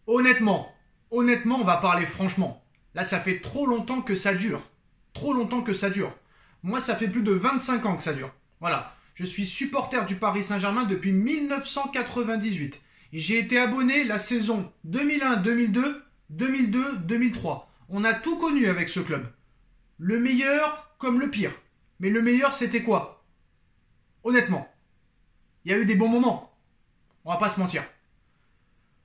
Honnêtement, on va parler franchement. Là, ça fait trop longtemps que ça dure. Trop longtemps que ça dure. Moi, ça fait plus de 25 ans que ça dure. Voilà. Je suis supporter du Paris Saint-Germain depuis 1998. J'ai été abonné la saison 2001-2002, 2002-2003. On a tout connu avec ce club. Le meilleur comme le pire. Mais le meilleur, c'était quoi? Honnêtement. Il y a eu des bons moments. On va pas se mentir.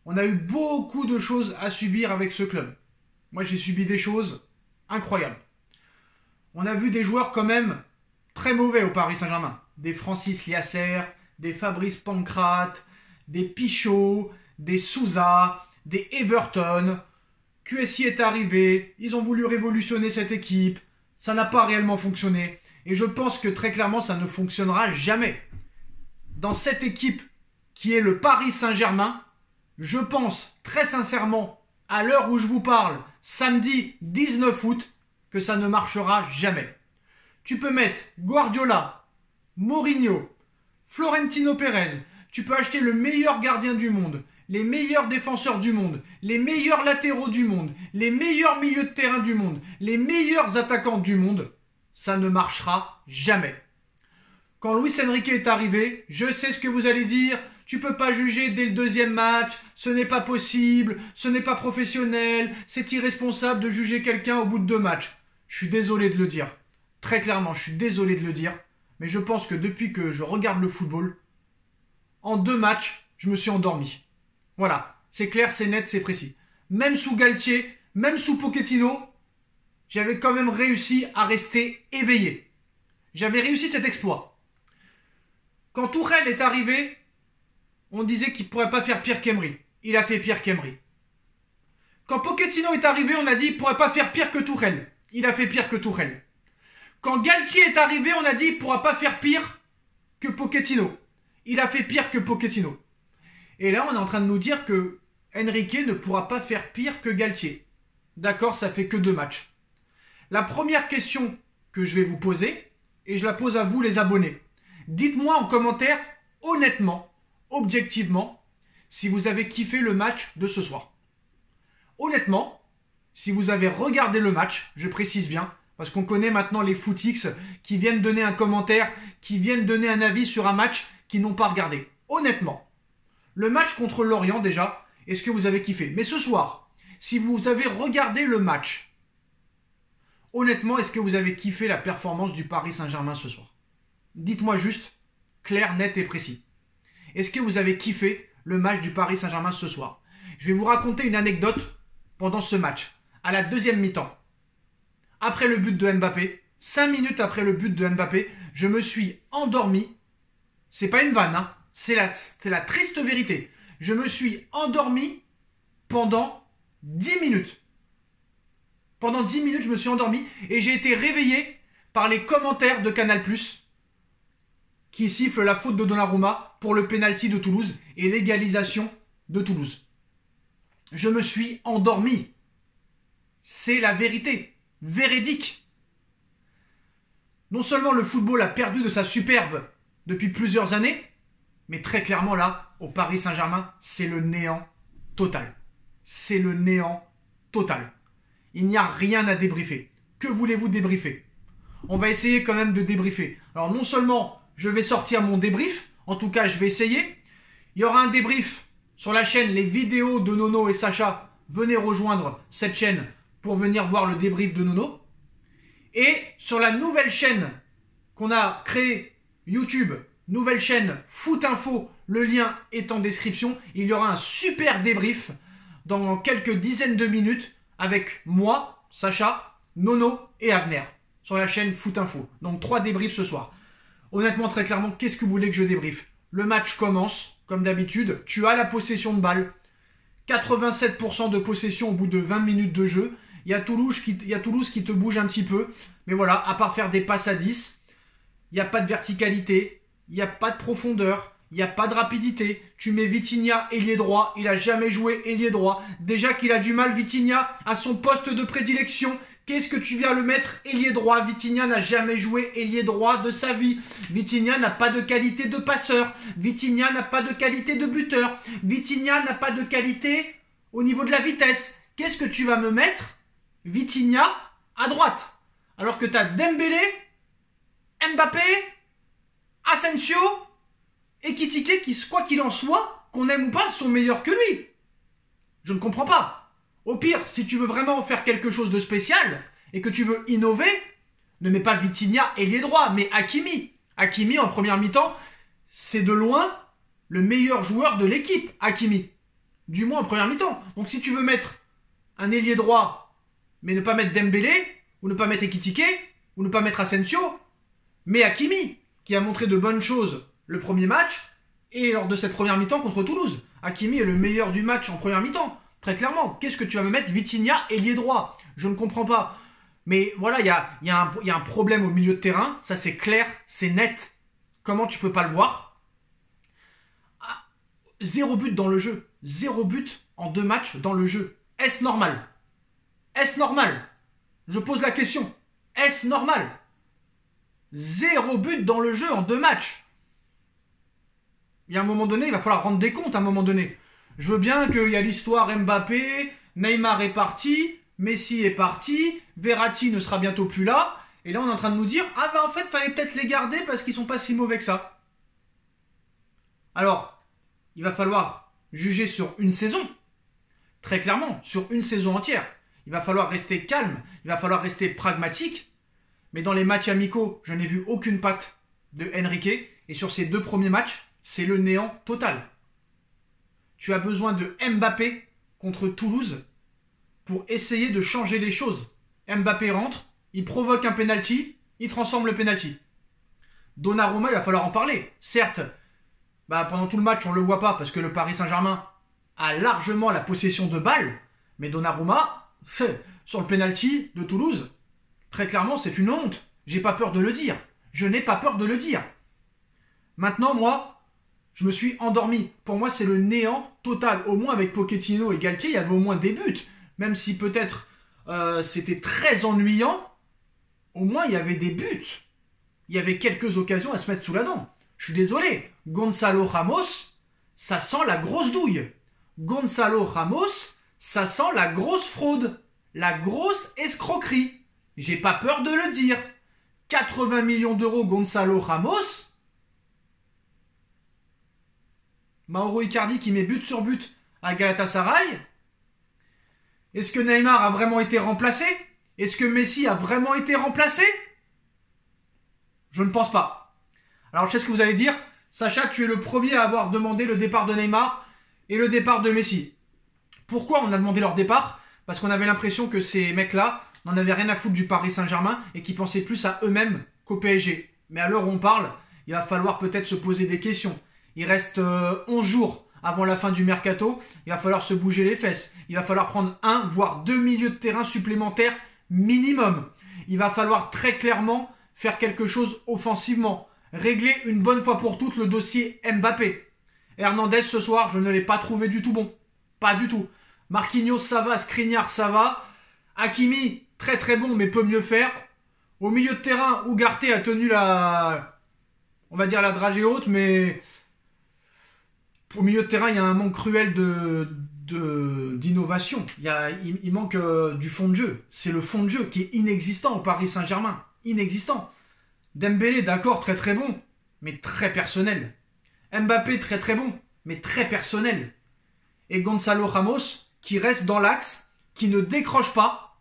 On a eu beaucoup de choses à subir avec ce club. Moi, j'ai subi des choses incroyables. On a vu des joueurs quand même très mauvais au Paris Saint-Germain. Des Francis Liasser, des Fabrice Pancrate, des Pichot, des Souza, des Everton. QSI est arrivé, ils ont voulu révolutionner cette équipe. Ça n'a pas réellement fonctionné. Et je pense que très clairement, ça ne fonctionnera jamais. Dans cette équipe qui est le Paris Saint-Germain, je pense très sincèrement, à l'heure où je vous parle, samedi 19 août, que ça ne marchera jamais. Tu peux mettre Guardiola, Mourinho, Florentino Pérez, tu peux acheter le meilleur gardien du monde, les meilleurs défenseurs du monde, les meilleurs latéraux du monde, les meilleurs milieux de terrain du monde, les meilleurs attaquants du monde, ça ne marchera jamais. Quand Luis Enrique est arrivé, je sais ce que vous allez dire, tu peux pas juger dès le deuxième match, ce n'est pas possible, ce n'est pas professionnel, c'est irresponsable de juger quelqu'un au bout de 2 matchs. Je suis désolé de le dire. Très clairement, je suis désolé de le dire. Mais je pense que depuis que je regarde le football, en 2 matchs, je me suis endormi. Voilà, c'est clair, c'est net, c'est précis. Même sous Galtier, même sous Pochettino, j'avais quand même réussi à rester éveillé. J'avais réussi cet exploit. Quand Tuchel est arrivé, on disait qu'il ne pourrait pas faire pire qu'Emery. Il a fait pire qu'Emery. Quand Pochettino est arrivé, on a dit qu'il ne pourrait pas faire pire que Tuchel. Il a fait pire que Tuchel. Quand Galtier est arrivé, on a dit qu'il ne pourra pas faire pire que Pochettino. Il a fait pire que Pochettino. Et là, on est en train de nous dire que Enrique ne pourra pas faire pire que Galtier. D'accord, ça fait que 2 matchs. La première question que je vais vous poser, et je la pose à vous les abonnés. Dites-moi en commentaire, honnêtement, objectivement, si vous avez kiffé le match de ce soir. Honnêtement, si vous avez regardé le match, je précise bien, parce qu'on connaît maintenant les footix qui viennent donner un commentaire, qui viennent donner un avis sur un match qu'ils n'ont pas regardé. Honnêtement, le match contre Lorient déjà, est-ce que vous avez kiffé? Mais ce soir, si vous avez regardé le match, honnêtement, est-ce que vous avez kiffé la performance du Paris Saint-Germain ce soir? Dites-moi juste, clair, net et précis. Est-ce que vous avez kiffé le match du Paris Saint-Germain ce soir? Je vais vous raconter une anecdote pendant ce match. À la 2e mi-temps, après le but de Mbappé, 5 minutes après le but de Mbappé, je me suis endormi. C'est pas une vanne, hein. C'est la triste vérité. Je me suis endormi pendant 10 minutes. Pendant 10 minutes, je me suis endormi et j'ai été réveillé par les commentaires de Canal+, qui sifflent la faute de Donnarumma pour le pénalty de Toulouse et l'égalisation de Toulouse. Je me suis endormi. C'est la vérité. Véridique. Non seulement le football a perdu de sa superbe depuis plusieurs années, mais très clairement là, au Paris Saint-Germain, c'est le néant total. C'est le néant total. Il n'y a rien à débriefer. Que voulez-vous débriefer? On va essayer quand même de débriefer. Alors non seulement je vais sortir mon débrief, en tout cas je vais essayer. Il y aura un débrief sur la chaîne Les Vidéos de Nono et Sacha. Venez rejoindre cette chaîne pour venir voir le débrief de Nono. Et sur la nouvelle chaîne qu'on a créée, YouTube, nouvelle chaîne Foot Info, le lien est en description. Il y aura un super débrief dans quelques dizaines de minutes avec moi, Sacha, Nono et Avner sur la chaîne Foot Info. Donc 3 débriefs ce soir. Honnêtement, très clairement, qu'est-ce que vous voulez que je débriefe? Le match commence, comme d'habitude. Tu as la possession de balle. 87% de possession au bout de 20 minutes de jeu. Il y a Toulouse qui te bouge un petit peu. Mais voilà, à part faire des passes à 10, il n'y a pas de verticalité, il n'y a pas de profondeur, il n'y a pas de rapidité. Tu mets Vitinha ailier droit, il n'a jamais joué ailier droit. Déjà qu'il a du mal, Vitinha, à son poste de prédilection. Qu'est-ce que tu viens le mettre ailier droit? Vitinha n'a jamais joué ailier droit de sa vie. Vitinha n'a pas de qualité de passeur. Vitinha n'a pas de qualité de buteur. Vitinha n'a pas de qualité au niveau de la vitesse. Qu'est-ce que tu vas me mettre Vitinha à droite. Alors que tu as Dembélé, Mbappé, Asensio et Kitike qui, quoi qu'il en soit, qu'on aime ou pas, sont meilleurs que lui. Je ne comprends pas. Au pire, si tu veux vraiment faire quelque chose de spécial et que tu veux innover, ne mets pas Vitinha ailier droit, mais Hakimi. Hakimi, en première mi-temps, c'est de loin le meilleur joueur de l'équipe, Hakimi. Du moins en première mi-temps. Donc si tu veux mettre un ailier droit, mais ne pas mettre Dembélé, ou ne pas mettre Ekitike, ou ne pas mettre Asensio, mais Hakimi, qui a montré de bonnes choses le premier match, et lors de cette première mi-temps contre Toulouse. Hakimi est le meilleur du match en première mi-temps. Très clairement, qu'est-ce que tu vas me mettre Vitinha ailier droit? Je ne comprends pas. Mais voilà, il y a un problème au milieu de terrain, ça c'est clair, c'est net. Comment tu peux pas le voir? 0 but dans le jeu. 0 but en 2 matchs dans le jeu. Est-ce normal? Est-ce normal? Je pose la question. Est-ce normal? 0 but dans le jeu en 2 matchs. Il y a un moment donné, il va falloir rendre des comptes à un moment donné. Je veux bien qu'il y a l'histoire Mbappé, Neymar est parti, Messi est parti, Verratti ne sera bientôt plus là. Et là, on est en train de nous dire, ah bah en fait, fallait peut-être les garder parce qu'ils sont pas si mauvais que ça. Alors, il va falloir juger sur une saison. Très clairement, sur une saison entière. Il va falloir rester calme, il va falloir rester pragmatique. Mais dans les matchs amicaux, je n'ai vu aucune patte de Enrique. Et sur ces 2 premiers matchs, c'est le néant total. Tu as besoin de Mbappé contre Toulouse pour essayer de changer les choses. Mbappé rentre, il provoque un penalty, il transforme le penalty. Donnarumma, il va falloir en parler. Certes, pendant tout le match, on ne le voit pas parce que le Paris Saint-Germain a largement la possession de balle. Mais Donnarumma, sur le penalty de Toulouse, très clairement, c'est une honte. J'ai pas peur de le dire. Je n'ai pas peur de le dire. Maintenant, moi, je me suis endormi. Pour moi, c'est le néant total. Au moins, avec Pochettino et Galtier, il y avait au moins des buts. Même si peut-être c'était très ennuyant, au moins, il y avait des buts. Il y avait quelques occasions à se mettre sous la dent. Je suis désolé. Gonzalo Ramos, ça sent la grosse douille. Gonzalo Ramos, ça sent la grosse fraude. La grosse escroquerie. J'ai pas peur de le dire. 80 millions d'euros Gonzalo Ramos. Mauro Icardi qui met but sur but à Galatasaray. Est-ce que Neymar a vraiment été remplacé? Est-ce que Messi a vraiment été remplacé? Je ne pense pas. Alors je sais ce que vous allez dire. Sacha, tu es le premier à avoir demandé le départ de Neymar et le départ de Messi. Pourquoi on a demandé leur départ? Parce qu'on avait l'impression que ces mecs-là n'en avaient rien à foutre du Paris Saint-Germain et qui pensaient plus à eux-mêmes qu'au PSG. Mais à l'heure où on parle, il va falloir peut-être se poser des questions. Il reste 11 jours avant la fin du mercato. Il va falloir se bouger les fesses. Il va falloir prendre 1 voire 2 milieux de terrain supplémentaires minimum. Il va falloir très clairement faire quelque chose offensivement. Régler une bonne fois pour toutes le dossier Mbappé. Hernandez ce soir, je ne l'ai pas trouvé du tout bon. Pas du tout. Marquinhos ça va, Skriniar ça va. Hakimi très très bon mais peut mieux faire. Au milieu de terrain, Ugarte a tenu on va dire la dragée haute, mais au milieu de terrain, il y a un manque cruel d'innovation. Il manque du fond de jeu. C'est le fond de jeu qui est inexistant au Paris Saint-Germain. Inexistant. Dembélé, d'accord, très très bon, mais très personnel. Mbappé, très très bon, mais très personnel. Et Gonzalo Ramos, qui reste dans l'axe, qui ne décroche pas,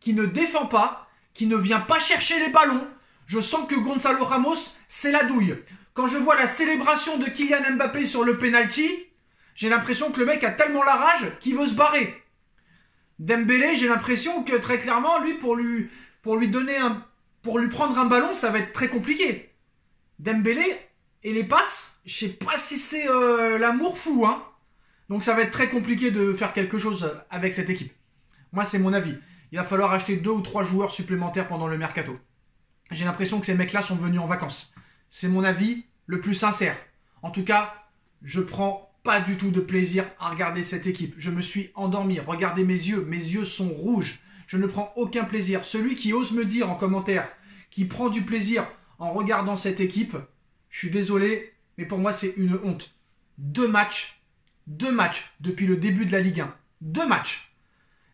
qui ne défend pas, qui ne vient pas chercher les ballons. Je sens que Gonzalo Ramos, c'est la douille. Quand je vois la célébration de Kylian Mbappé sur le penalty, j'ai l'impression que le mec a tellement la rage qu'il veut se barrer. Dembélé, j'ai l'impression que très clairement, lui, pour lui prendre un ballon, ça va être très compliqué. Dembélé et les passes, je sais pas si c'est l'amour fou, hein. Donc ça va être très compliqué de faire quelque chose avec cette équipe. Moi, c'est mon avis. Il va falloir acheter 2 ou 3 joueurs supplémentaires pendant le mercato. J'ai l'impression que ces mecs-là sont venus en vacances. C'est mon avis le plus sincère. En tout cas, je prends pas du tout de plaisir à regarder cette équipe. Je me suis endormi. Regardez mes yeux sont rouges. Je ne prends aucun plaisir. Celui qui ose me dire en commentaire qui prend du plaisir en regardant cette équipe, je suis désolé, mais pour moi c'est une honte. 2 matchs depuis le début de la Ligue 1. 2 matchs.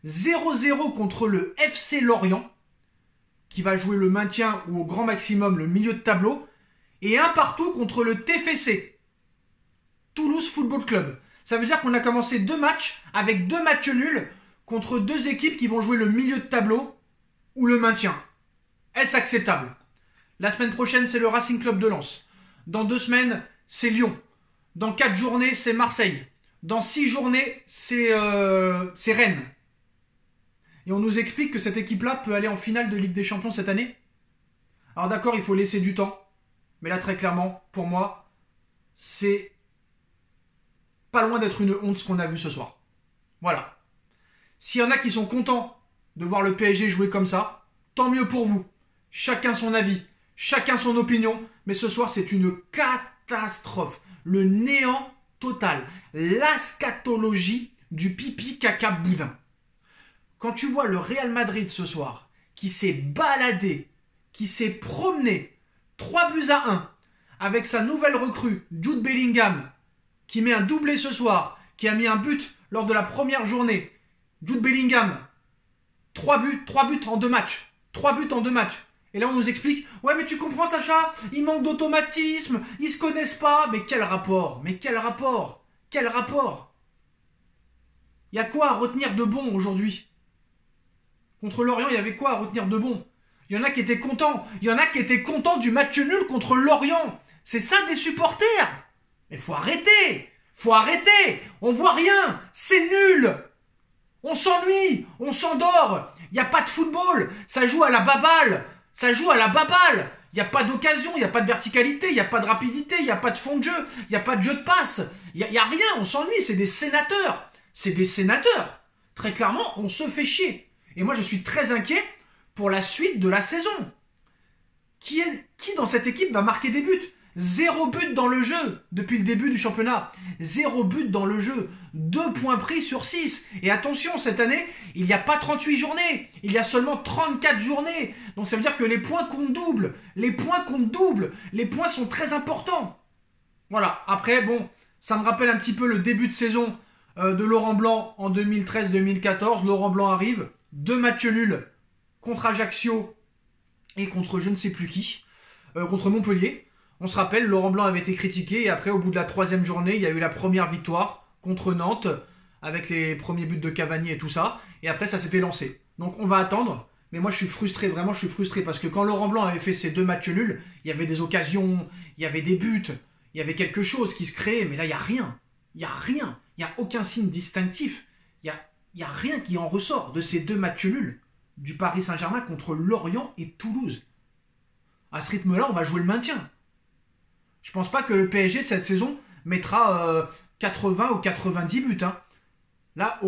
0-0 contre le FC Lorient, qui va jouer le maintien ou au grand maximum le milieu de tableau, et un partout contre le TFC, Toulouse Football Club. Ça veut dire qu'on a commencé 2 matchs avec 2 matchs nuls contre 2 équipes qui vont jouer le milieu de tableau ou le maintien. Est-ce acceptable? La semaine prochaine, c'est le Racing Club de Lens. Dans 2 semaines, c'est Lyon. Dans 4 journées, c'est Marseille. Dans 6 journées, c'est Rennes. Et on nous explique que cette équipe-là peut aller en finale de Ligue des Champions cette année. Alors d'accord, il faut laisser du temps. Mais là, très clairement, pour moi, c'est pas loin d'être une honte ce qu'on a vu ce soir. Voilà. S'il y en a qui sont contents de voir le PSG jouer comme ça, tant mieux pour vous. Chacun son avis, chacun son opinion. Mais ce soir, c'est une catastrophe. Le néant total. L'eschatologie du pipi caca boudin. Quand tu vois le Real Madrid ce soir, qui s'est baladé, qui s'est promené, 3-1, avec sa nouvelle recrue, Jude Bellingham, qui met un doublé ce soir, qui a mis un but lors de la première journée. Jude Bellingham, 3 buts en 2 matchs. 3 buts en 2 matchs. Et là on nous explique, ouais mais tu comprends Sacha, il manque d'automatisme, ils se connaissent pas. Mais quel rapport? Mais quel rapport? Quel rapport? Il y a quoi à retenir de bon aujourd'hui? Contre Lorient, il y avait quoi à retenir de bon? Il y en a qui étaient contents. Il y en a qui étaient contents du match nul contre Lorient. C'est ça des supporters. Mais faut arrêter. Faut arrêter. On voit rien. C'est nul. On s'ennuie. On s'endort. Il n'y a pas de football. Ça joue à la baballe. Ça joue à la baballe. Il n'y a pas d'occasion. Il n'y a pas de verticalité. Il n'y a pas de rapidité. Il n'y a pas de fond de jeu. Il n'y a pas de jeu de passe. Il n'y a rien. On s'ennuie. C'est des sénateurs. C'est des sénateurs. Très clairement, on se fait chier. Et moi, je suis très inquiet pour la suite de la saison. Qui dans cette équipe va marquer des buts? 0 but dans le jeu depuis le début du championnat. 0 but dans le jeu. 2 points pris sur 6. Et attention, cette année, il n'y a pas 38 journées. Il y a seulement 34 journées. Donc ça veut dire que les points comptent double. Les points comptent double. Les points sont très importants. Voilà. Après, bon, ça me rappelle un petit peu le début de saison de Laurent Blanc en 2013-2014. Laurent Blanc arrive. 2 matchs nuls contre Ajaccio et contre je ne sais plus qui, contre Montpellier. On se rappelle, Laurent Blanc avait été critiqué et après, au bout de la 3e journée, il y a eu la première victoire contre Nantes avec les premiers buts de Cavani et tout ça. Et après, ça s'était lancé. Donc, on va attendre. Mais moi, je suis frustré, vraiment, je suis frustré parce que quand Laurent Blanc avait fait ces 2 matchs nuls, il y avait des occasions, il y avait des buts, il y avait quelque chose qui se créait. Mais là, il n'y a rien. Il n'y a rien. Il n'y a aucun signe distinctif. Il n'y a rien qui en ressort de ces 2 matchs nuls du Paris Saint-Germain contre Lorient et Toulouse. À ce rythme-là, on va jouer le maintien. Je pense pas que le PSG, cette saison, mettra 80 ou 90 buts. Hein. Là,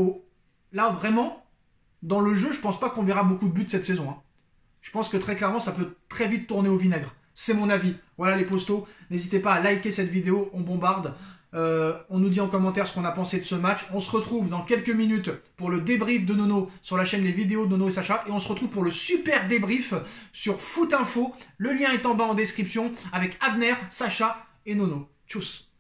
vraiment, dans le jeu, je pense pas qu'on verra beaucoup de buts cette saison. Hein. Je pense que très clairement, ça peut très vite tourner au vinaigre. C'est mon avis. Voilà les postos. N'hésitez pas à liker cette vidéo, on bombarde. On nous dit en commentaire ce qu'on a pensé de ce match. On se retrouve dans quelques minutes pour le débrief de Nono sur la chaîne Les Vidéos de Nono et Sacha. Et on se retrouve pour le super débrief sur Foot Info. Le lien est en bas en description avec Avner, Sacha et Nono. Tchuss.